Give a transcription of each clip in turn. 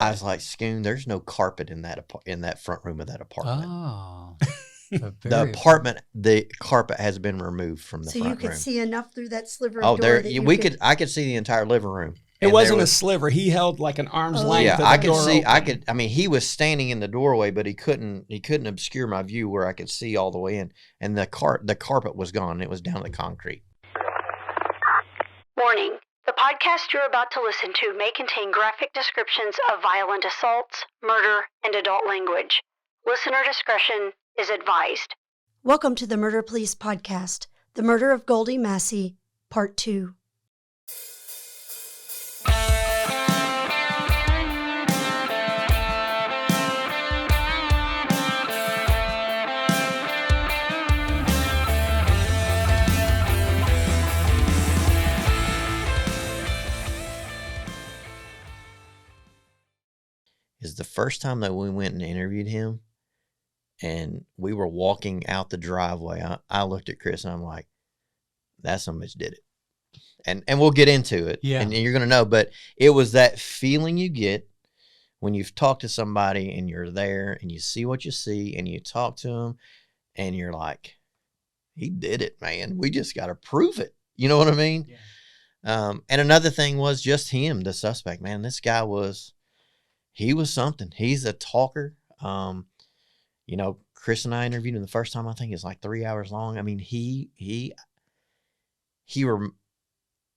I was like, Scoon, there's no carpet in that front room of that apartment. Oh. The carpet has been removed from the front room. So you could see enough through that sliver of door I could see the entire living room. It wasn't a sliver. He held like an arm's length. Yeah, of the I could door see. open. He was standing in the doorway, but he couldn't obscure my view where I could see all the way in. And the carpet was gone. It was down to the concrete. Warning. The podcast you're about to listen to may contain graphic descriptions of violent assaults, murder, and adult language. Listener discretion is advised. Welcome to the Murder Police Podcast, The Murder of Goldie Massey, Part 2. Is the first time that we went and interviewed him, and we were walking out the driveway. I looked at Chris and I'm like, "That son of a bitch did it," and we'll get into it. Yeah, and you're gonna know. But it was that feeling you get when you've talked to somebody and you're there and you see what you see and you talk to them and you're like, "He did it, man. We just got to prove it." You know what I mean? Yeah. And another thing was just him, the suspect. Man, this guy was. He was something. He's a talker. You know, Chris and I interviewed him the first time. I think it's like 3 hours long. I mean, he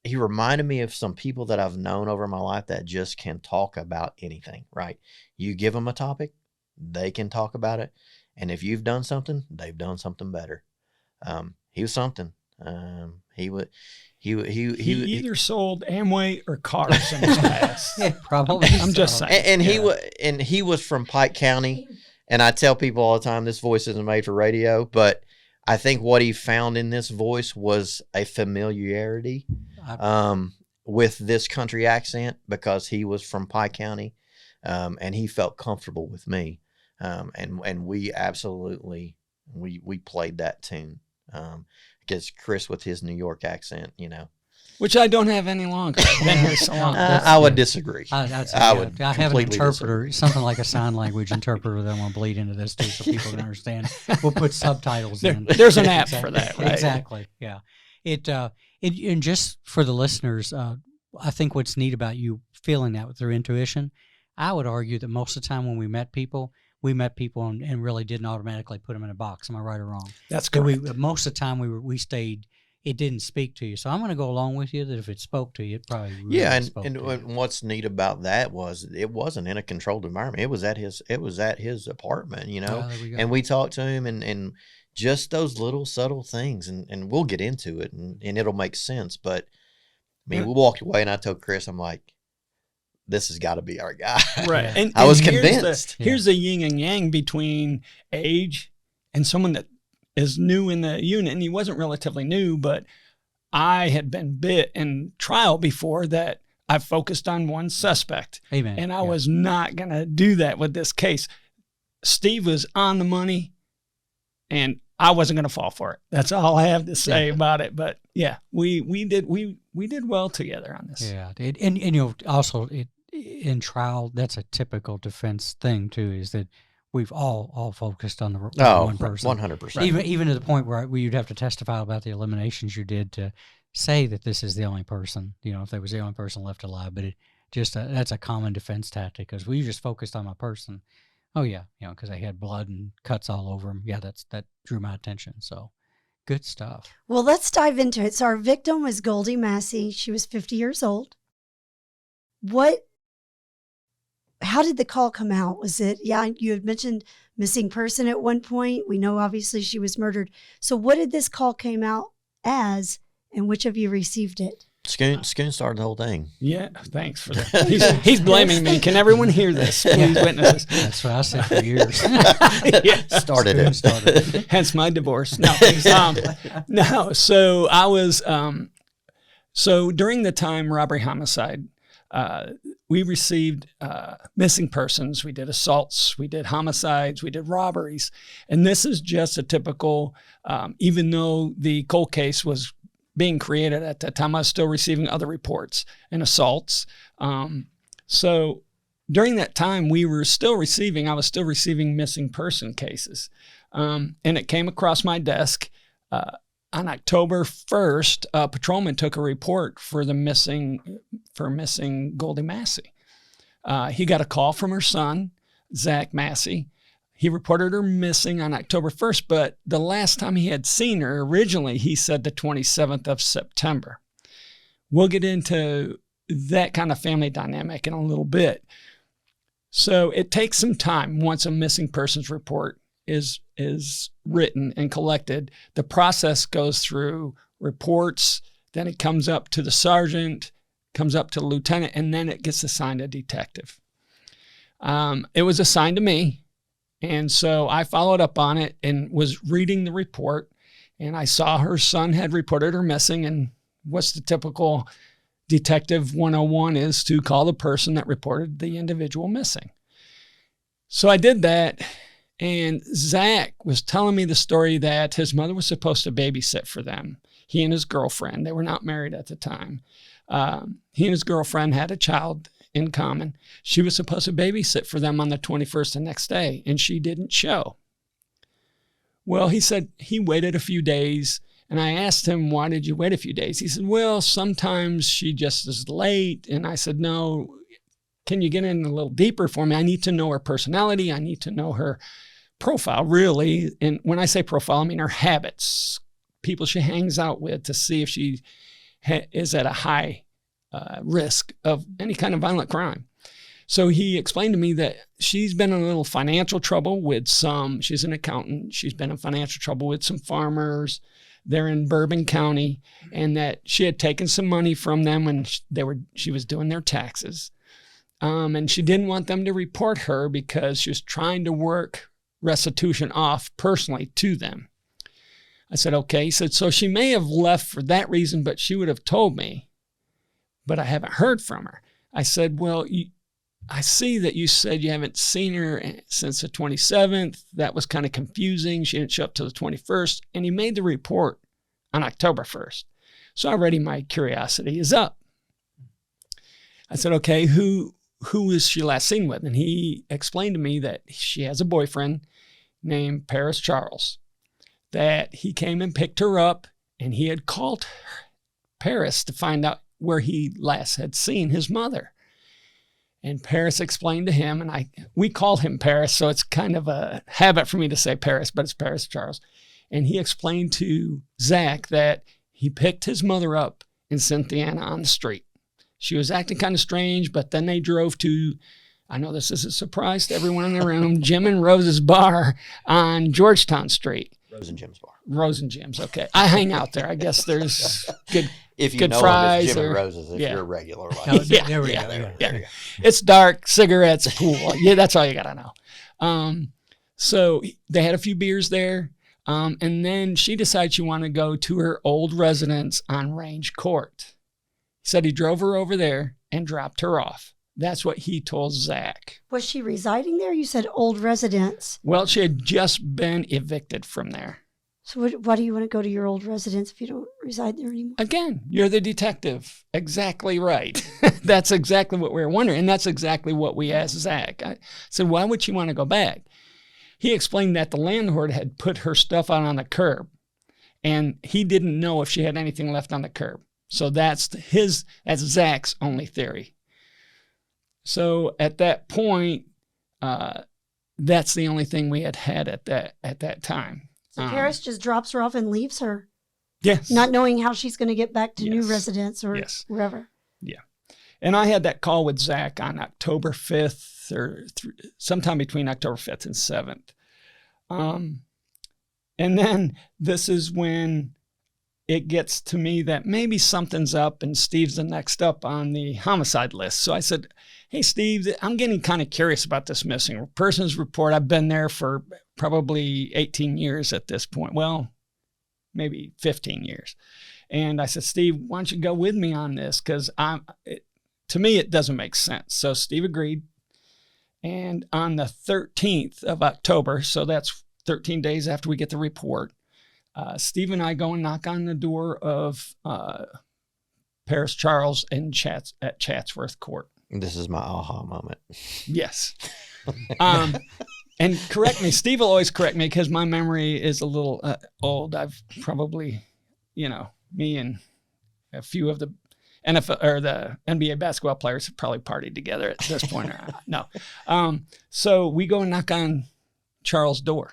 reminded me of some people that I've known over my life that just can talk about anything, right? You give them a topic, they can talk about it. And if you've done something, they've done something better. He was something. He either sold Amway or cars in his past. Yeah, probably. I'm just saying. And he was from Pike County. And I tell people all the time, this voice isn't made for radio, but I think what he found in this voice was a familiarity with this country accent because he was from Pike County, and he felt comfortable with me. And we absolutely we played that tune. Because Chris with his New York accent, you know. Which I don't have any longer. I've been here so long. I would disagree. I have an interpreter, something like a sign language interpreter that I'm going to bleed into this too so people can understand. We'll put subtitles in. There's an app for that, right? Exactly, yeah. And just for the listeners, I think what's neat about you feeling that with your intuition, I would argue that most of the time when we met people and really didn't automatically put them in a box. Am I right or wrong? That's correct. Most of the time we stayed, it didn't speak to you. So I'm going to go along with you that if it spoke to you, it probably really spoke to you. And what's neat about that was it wasn't in a controlled environment. It was at his apartment, you know. And we talked to him and just those little subtle things, and we'll get into it and it'll make sense. But I mean, we walked away and I told Chris, I'm like, this has got to be our guy. Right. And I was convinced. Here's the yin and yang between age and someone that is new in the unit. And he wasn't relatively new, but I had been bit in trial before that I focused on one suspect. Amen. And I was not going to do that with this case. Steve was on the money and I wasn't going to fall for it. That's all I have to say about it. But yeah, we did well together on this. Yeah. And you know, also in trial, that's a typical defense thing too, is that we've all focused on the one person. 100%. Even to the point where you'd have to testify about the eliminations you did to say that this is the only person, you know, if there was the only person left alive. But that's a common defense tactic because we just focused on my person. Oh yeah, you know, because they had blood and cuts all over them. Yeah, that drew my attention. So good stuff. Well, let's dive into it. So our victim was Goldie Massey. She was 50 years old. How did the call come out? Was it, you had mentioned missing person at one point. We know obviously she was murdered. So what did this call came out as, and which of you received it? Scoon started the whole thing. Yeah, thanks for that. He's blaming me. Can everyone hear this? Please witness this. That's what I said for years. Started it. Hence my divorce. No, so I was, so during the time robbery homicide, we received missing persons. We did assaults. We did homicides. We did robberies. And this is just a typical, even though the cold case was being created at that time, I was still receiving other reports and assaults. So during that time, I was still receiving missing person cases. And it came across my desk. On October 1st, a patrolman took a report for missing Goldie Massey. He got a call from her son, Zach Massey. He reported her missing on October 1st, but the last time he had seen her, originally, he said the 27th of September. We'll get into that kind of family dynamic in a little bit. So it takes some time once a missing persons report is written and collected. The process goes through reports, then it comes up to the sergeant, comes up to the lieutenant, and then it gets assigned a detective. It was assigned to me, and so I followed up on it and was reading the report, and I saw her son had reported her missing, and what's the typical Detective 101 is to call the person that reported the individual missing. So I did that, and Zach was telling me the story that his mother was supposed to babysit for them. He and his girlfriend, they were not married at the time. He and his girlfriend had a child in common. She was supposed to babysit for them on the 21st the next day, and she didn't show. Well, he said he waited a few days, and I asked him, why did you wait a few days? He said, well, sometimes she just is late. And I said, no, can you get in a little deeper for me? I need to know her personality. I need to know her profile, really. And when I say profile, I mean her habits, people she hangs out with, to see if she is at a high risk of any kind of violent crime. So he explained to me that she's been in a little financial trouble with she's an accountant. She's been in financial trouble with some farmers. They're in Bourbon County, and that she had taken some money from them when she was doing their taxes. And she didn't want them to report her because she was trying to work restitution off personally to them. I said, okay. He said, so she may have left for that reason, but she would have told me, but I haven't heard from her. I said, well, I see that you said you haven't seen her since the 27th. That was kind of confusing. She didn't show up till the 21st. And he made the report on October 1st. So already my curiosity is up. I said, okay, who was she last seen with? And he explained to me that she has a boyfriend named Paris Charles, that he came and picked her up, and he had called Paris to find out where he last had seen his mother. And Paris explained to him, and we call him Paris, so it's kind of a habit for me to say Paris, but it's Paris Charles. And he explained to Zach that he picked his mother up in Cynthiana on the street. She was acting kind of strange, but then they drove to, I know this is a surprise to everyone in the room, Jim and Rose's bar on Georgetown Street. Rose and Jim's bar. Rose and Jim's, okay. I hang out there. I guess there's good If you good know fries him, it's Jim or, and Rose's if yeah. you're a regular. Like Oh, there we go. there we go. It's dark, cigarettes, pool. Yeah, that's all you got to know. So they had a few beers there. And then she decided she wanted to go to her old residence on Range Court. He said he drove her over there and dropped her off. That's what he told Zach. Was she residing there? You said old residence. Well, she had just been evicted from there. So why do you want to go to your old residence if you don't reside there anymore? Again, you're the detective. Exactly right. That's exactly what we were wondering. And that's exactly what we asked Zach. I said, why would she want to go back? He explained that the landlord had put her stuff out on the curb, and he didn't know if she had anything left on the curb. So that's Zach's only theory. So at that point, that's the only thing we had at that time. So Paris just drops her off and leaves her, Yes. not knowing how she's going to get back to new Yes. residence or Yes. wherever. Yeah. And I had that call with Zach on October 5th or sometime between October 5th and 7th. And then this is when it gets to me that maybe something's up, and Steve's the next up on the homicide list. So I said, hey, Steve, I'm getting kind of curious about this missing persons report. I've been there for probably 18 years at this point. Well, maybe 15 years. And I said, Steve, why don't you go with me on this? Because to me, it doesn't make sense. So Steve agreed. And on the 13th of October, so that's 13 days after we get the report, Steve and I go and knock on the door of Paris Charles at Chatsworth Court. This is my aha moment. Yes. And correct me. Steve will always correct me because my memory is a little old. I've probably, me and a few of the NFL or the NBA basketball players have probably partied together at this point. No. So we go and knock on Charles' door.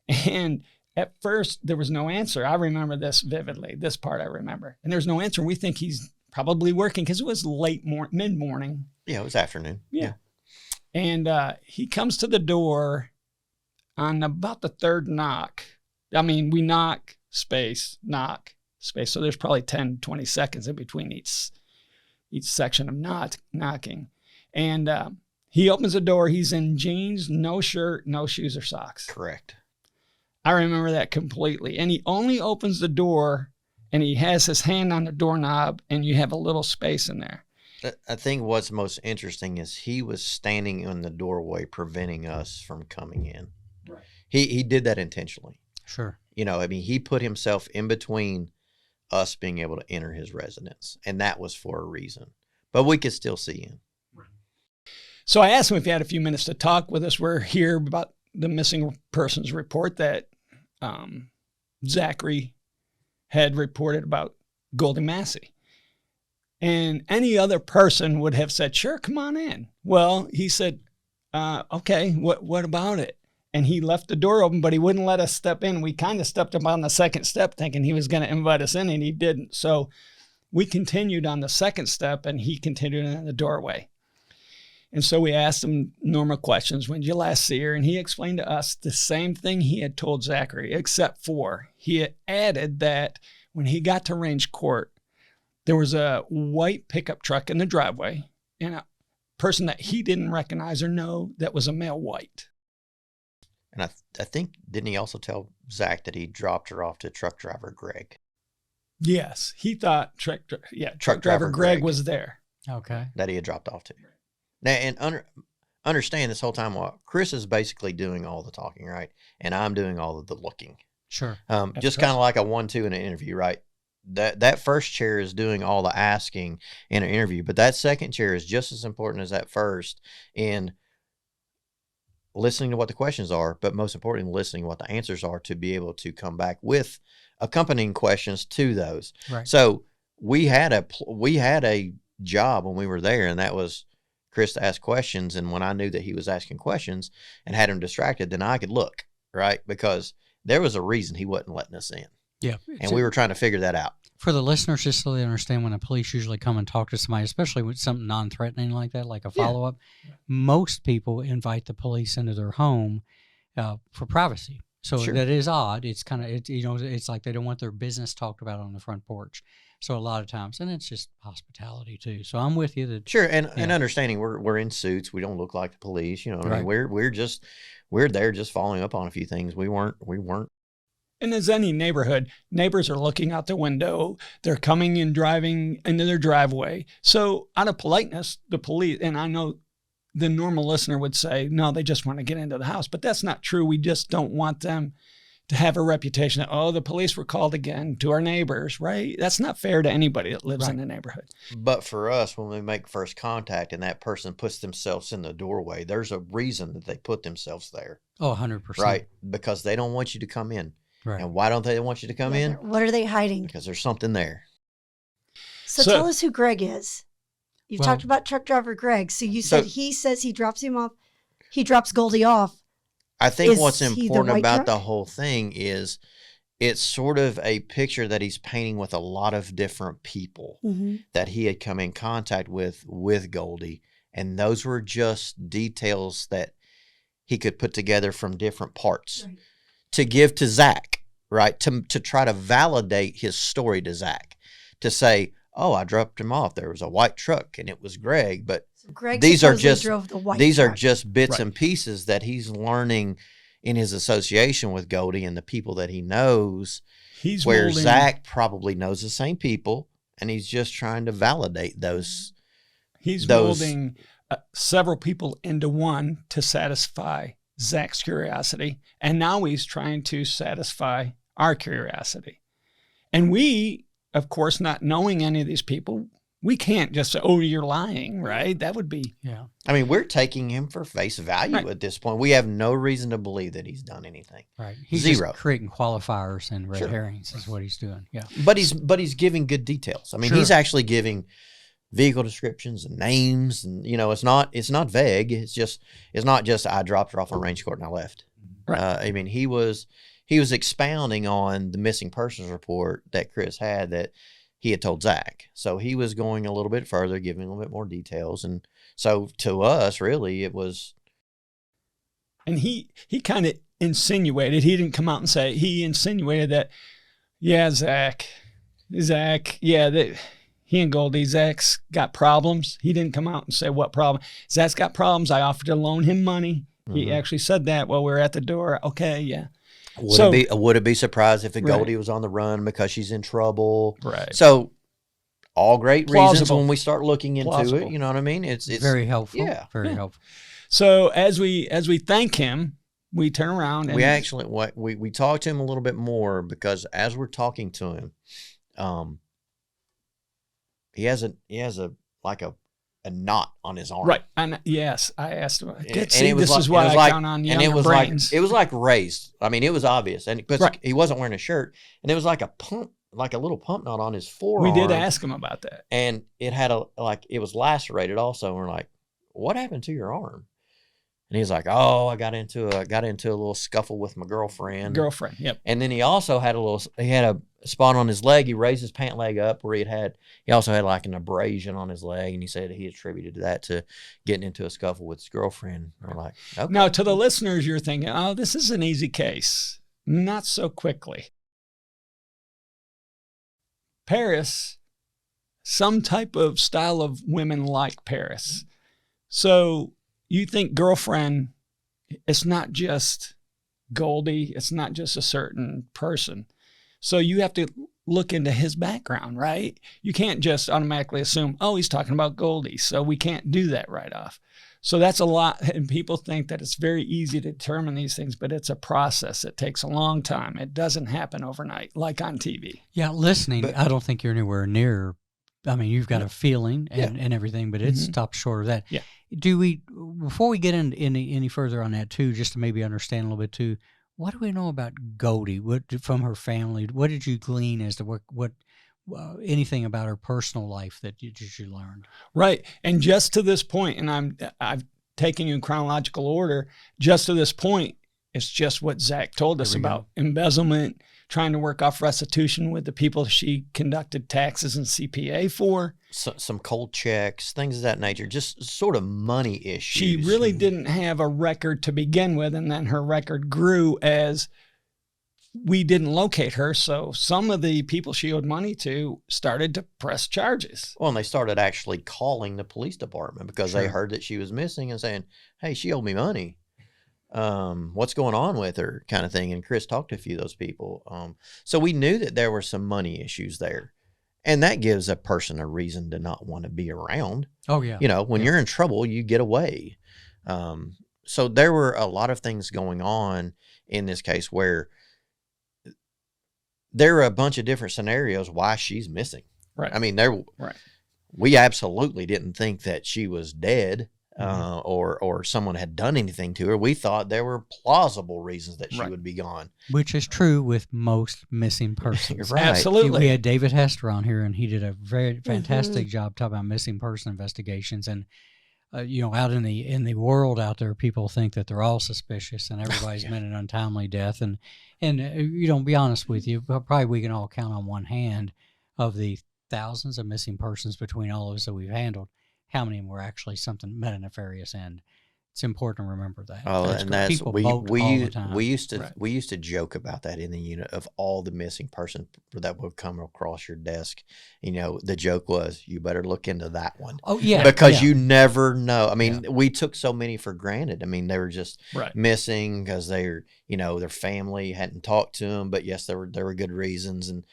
And at first there was no answer. I remember this vividly. This part I remember. And there's no answer. We think he's probably working because it was mid-morning. Yeah, it was afternoon. Yeah. And he comes to the door on about the third knock. I mean, we knock, space, knock, space. So there's probably 10, 20 seconds in between each section of knocking. And he opens the door. He's in jeans, no shirt, no shoes or socks. Correct. I remember that completely. And he only opens the door and he has his hand on the doorknob and you have a little space in there. I think what's most interesting is he was standing in the doorway preventing us from coming in. Right. He did that intentionally. Sure. He put himself in between us being able to enter his residence, and that was for a reason. But we could still see him. So I asked him if he had a few minutes to talk with us. We're here about the missing persons report that Zachary had reported about Goldie Massey. And any other person would have said, sure, come on in. Well, he said, okay, what about it? And he left the door open, but he wouldn't let us step in. We kind of stepped up on the second step thinking he was going to invite us in, and he didn't. So we continued on the second step, and he continued in the doorway. And so we asked him normal questions. When did you last see her? And he explained to us the same thing he had told Zachary, except for he had added that when he got to Range Court, there was a white pickup truck in the driveway and a person that he didn't recognize or know that was a male white. And I think, didn't he also tell Zach that he dropped her off to truck driver Greg? Yes, he thought truck driver Greg was there. Okay. That he had dropped off to. Now, and understand this whole time, Chris is basically doing all the talking, right? And I'm doing all of the looking. Sure. Just kind of like a 1-2 in an interview, right? That first chair is doing all the asking in an interview, but that second chair is just as important as that first in listening to what the questions are, but most importantly, listening to what the answers are to be able to come back with accompanying questions to those. Right. So we had a job when we were there, and that was Chris to ask questions. And when I knew that he was asking questions and had him distracted, then I could look, right? Because there was a reason he wasn't letting us in. Yeah. And we were trying to figure that out. For the listeners, just so they understand, when the police usually come and talk to somebody, especially with something non-threatening like that, like a follow-up, most people invite the police into their home for privacy. So that is odd. It's kind of, it's like they don't want their business talked about on the front porch. So a lot of times, and it's just hospitality too. So I'm with you. That sure, and understanding we're in suits, we don't look like the police. I mean, we're there just following up on a few things. We weren't. And as any neighborhood, neighbors are looking out the window. They're coming and driving into their driveway. So out of politeness, the police, and I know the normal listener would say, no, they just want to get into the house. But that's not true. We just don't want them to have a reputation that, oh, the police were called again to our neighbors, right? That's not fair to anybody that lives in the neighborhood. But for us, when we make first contact and that person puts themselves in the doorway, there's a reason that they put themselves there. Oh, 100%. Right? Because they don't want you to come in. Right. And why don't they want you to come in? What are they hiding? Because there's something there. So tell us who Greg is. You've talked about truck driver Greg. So you said he says he drops him off. He drops Goldie off. I think what's important about the whole thing is it's sort of a picture that he's painting with a lot of different people that he had come in contact with Goldie. And those were just details that he could put together from different parts. Right. To give to Zach, right? To try to validate his story to Zach. To say, oh, I dropped him off. There was a white truck and it was Greg. But Greg these are just bits and pieces that he's learning in his association with Goldie and the people that he knows. Zach probably knows the same people, and he's just trying to validate those. He's molding several people into one to satisfy Zach's curiosity, and now he's trying to satisfy our curiosity. And we, of course, not knowing any of these people, We can't just say, oh, you're lying, right? That would be. Yeah. I mean, we're taking him for face value Right. at this point. We have no reason to believe that he's done anything. Right. He's Zero. just creating qualifiers and red Sure. herrings is what he's doing. Yeah. But he's giving good details. I mean, Sure. he's actually giving vehicle descriptions and names, and it's not vague. It's not just I dropped her off on range court and I left. Right. I mean, he was expounding on the missing persons report that Chris had that he had told Zach. So he was going a little bit further, giving a little bit more details. And so to us, really, it was. And he kind of insinuated, he didn't come out and say, he insinuated that, yeah, Zach, yeah, he and Goldie, Zach's got problems. He didn't come out and say what problem. Zach's got problems. I offered to loan him money. He actually said that while we were at the door. Okay, yeah. Would it be surprised if Right. Goldie was on the run because she's in trouble? Right. So all great reasons Plausible. when we start looking into Plausible. it. You know what I mean? It's very helpful. Yeah. Very helpful. So as we thank him, we turn around and We actually we talked to him a little bit more because as we're talking to him, he has a knot on his arm. right. And yes, I asked him. And This it was is like- why it was I like- count on and younger it was brains. like it was like raised. I mean, it was obvious, and because Right. he wasn't wearing a shirt, and it was like a pump, like a little pump knot on his forearm. We did ask him about that. and it had it was lacerated also. And we're like, what happened to your arm? And he's like, oh, I got into a little scuffle with my girlfriend. Yep. And then he also had a spot on his leg. He raised his pant leg up where he also had like an abrasion on his leg. And he said he attributed that to getting into a scuffle with his girlfriend. And we're like, okay. Now, to the listeners, you're thinking, oh, this is an easy case. Not so quickly. Paris, some type of style of women like Paris. So you think girlfriend, it's not just Goldie, it's not just a certain person. So you have to look into his background, right? You can't just automatically assume, oh, he's talking about Goldie. So we can't do that right off. So that's a lot. And people think that it's very easy to determine these things, but it's a process. It takes a long time. It doesn't happen overnight, like on TV. Yeah, listening, I don't think you're anywhere near. I mean, you've got a feeling and everything, but it stops short of that. Yeah. Do we, before we get into any further on that too, just to maybe understand a little bit too, what do we know about Goldie? What from her family? What did you glean as to what anything about her personal life that you learned? Right. And just to this point, and I've taken you in chronological order, just to this point, it's just what Zach told us about embezzlement, trying to work off restitution with the people she conducted taxes and CPA for. Some cold checks, things of that nature, just sort of money issues. She really didn't have a record to begin with, and then her record grew as we didn't locate her. So some of the people she owed money to started to press charges. Well, and they started actually calling the police department because they heard that she was missing and saying, hey, she owed me money. What's going on with her, kind of thing. And Chris talked to a few of those people. So we knew that there were some money issues there. And that gives a person a reason to not want to be around. Oh, yeah. When you're in trouble, you get away. So there were a lot of things going on in this case where there are a bunch of different scenarios why she's missing. Right. I mean, Right. we absolutely didn't think that she was dead. Or someone had done anything to her. We thought there were plausible reasons that she would be gone. Which is true with most missing persons. Right. Absolutely. We had David Hester on here, and he did a very fantastic job talking about missing person investigations. And out in the world out there, people think that they're all suspicious, and everybody's met an untimely death. And be honest with you, probably we can all count on one hand of the thousands of missing persons between all of us that we've handled. How many of them were actually something met a nefarious end? It's important to remember that. Oh, that's and correct. that's People vote all the time. we used to joke about that in the unit of all the missing persons that would come across your desk. The joke was, you better look into that one. Oh yeah, because you never know. I mean, we took so many for granted. I mean, they were just missing because their family hadn't talked to them. But yes, there were good reasons, and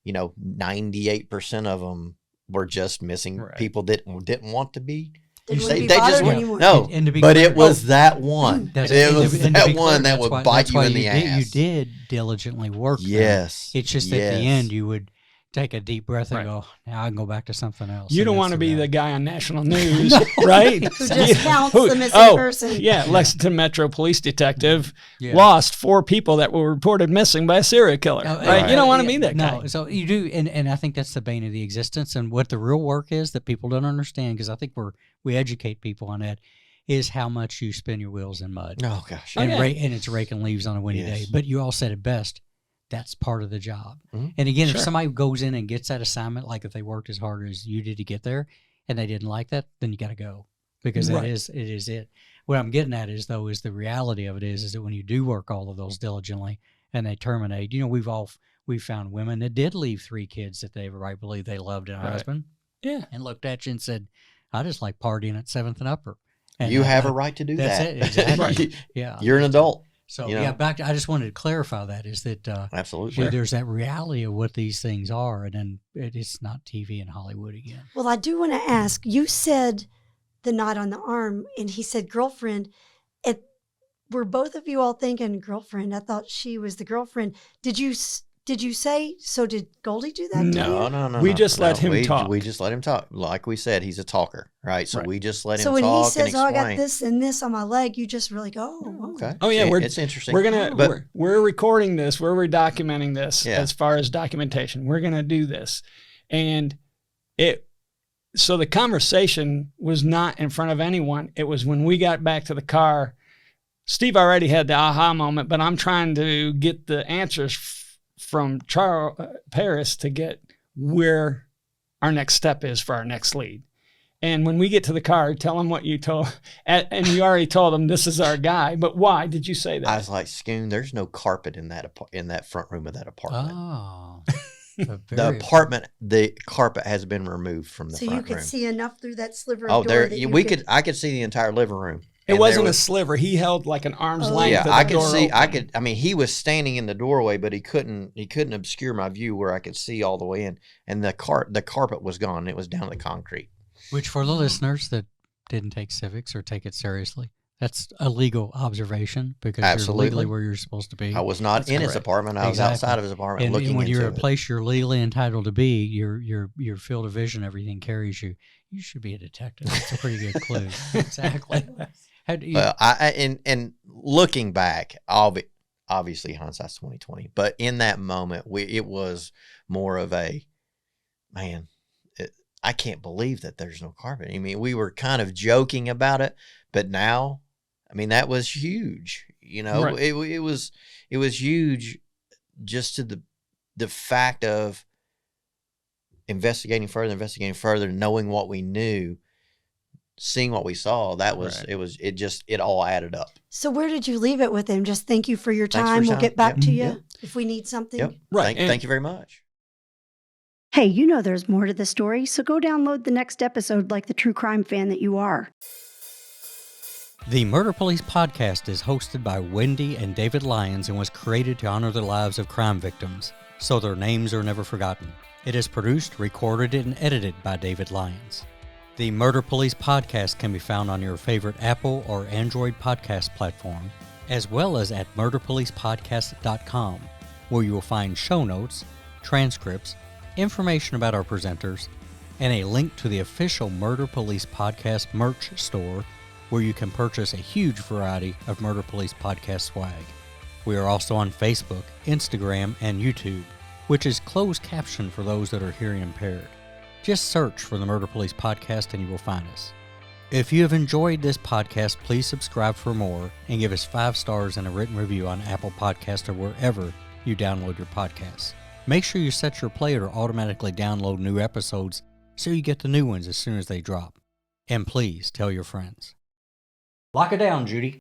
98% of them were just missing people that didn't want to be. Anymore. No, and to be but clear, it was that one. It was that one that would bite you in the ass. You did diligently work. Yes, It's just at the end you would take a deep breath and Right. go, now I can go back to something else. You And don't that's want to be the reality. guy on national news, right? Who just counts the missing person. Yeah, Lexington Metro Police Detective Yeah. lost 4 people that were reported missing by a serial killer, right? You don't want to be that guy. No, so you do, and I think that's the bane of the existence. And what the real work is that people don't understand, because I think we educate people on that, is how much you spin your wheels in mud. Oh gosh. And, yeah. and it's raking leaves on a windy Yes. day. But you all said it best. That's part of the job. Mhm. And again, Sure. if somebody goes in and gets that assignment, like if they worked as hard as you did to get there, and they didn't like that, then you got to go, because Right. it is it. What I'm getting at is the reality of it is that when you do work all of those diligently and they terminate, we've found women that did leave 3 kids that they right believe they loved and a Right. husband, Yeah. and looked at you and said, I just like partying at 7th and Upper. And You I- have I- a right to do that's that. it, exactly. You- Yeah. You're an adult. So you know. yeah, I just wanted to clarify that is that Absolutely. there's that reality of what these things are, and then it's not TV and Hollywood again. Well, I do want to ask, you said the knot on the arm, and he said girlfriend. Were both of you all thinking girlfriend? I thought she was the girlfriend. Did you say, so did Goldie do that to No. you? No. We just let him we, talk. We just let him talk. Like we said, he's a talker, right? So Right. we just let him So when talk he says, and "Oh, I explain. got this and this on my leg," you just really go, "Oh, Okay. Oh, yeah, it's interesting. We're gonna But we're recording this. We're documenting this Yeah. as far as documentation. We're gonna do this, and so the conversation was not in front of anyone. It was when we got back to the car. Steve already had the aha moment, but I'm trying to get the answers from Charles Paris to get where our next step is for our next lead. And when we get to the car, tell him what you told, and you already told him this is our guy. But why did you say that? I was like, Scoon, there's no carpet in that front room of that apartment. Oh, The apartment, the carpet has been removed from the so front you could room. see enough through that sliver Oh, of door there that you I could see the entire living room. It And wasn't there a was- sliver. He held like an arm's Oh. length. Yeah, of the I could door see. open. I mean, he was standing in the doorway, but he couldn't obscure my view where I could see all the way in. And the carpet was gone. It was down to the concrete. which for the listeners that didn't take civics or take it seriously, that's a legal observation because Absolutely. you're legally where you're supposed to be. I was not That's in his correct. apartment. I was Exactly. outside of his apartment and looking when into you're a it. place you're legally entitled to be, your field of vision, everything carries you. You should be a detective. That's a pretty good clue. Exactly. How do you, Well, and looking back, obviously hindsight's 20/20. But in that moment, it was more of a, man, I can't believe that there's no carpet. I mean, we were kind of joking about it, but now, I mean, that was huge. You know, Right. it was huge, just to the fact of investigating further, knowing what we knew, seeing what we saw. That was Right. it all added up. So where did you leave it with him? Just thank you for your Thanks for time. your We'll time. get back Yep. to you Yep. if we need something. Yep. Right. Thank you very much. Hey, you know there's more to the story, so go download the next episode like the true crime fan that you are. The Murder Police podcast is hosted by Wendy and David Lyons and was created to honor the lives of crime victims, so their names are never forgotten. It is produced, recorded, and edited by David Lyons. The Murder Police podcast can be found on your favorite Apple or Android podcast platform, as well as at murderpolicepodcast.com, where you will find show notes, transcripts, information about our presenters, and a link to the official Murder Police Podcast merch store, where you can purchase a huge variety of Murder Police Podcast swag. We are also on Facebook, Instagram, and YouTube, which is closed caption for those that are hearing impaired. Just search for the Murder Police Podcast and you will find us. If you have enjoyed this podcast, please subscribe for more and give us 5 stars and a written review on Apple Podcasts or wherever you download your podcasts. Make sure you set your player to automatically download new episodes so you get the new ones as soon as they drop. And please tell your friends. Lock it down, Judy.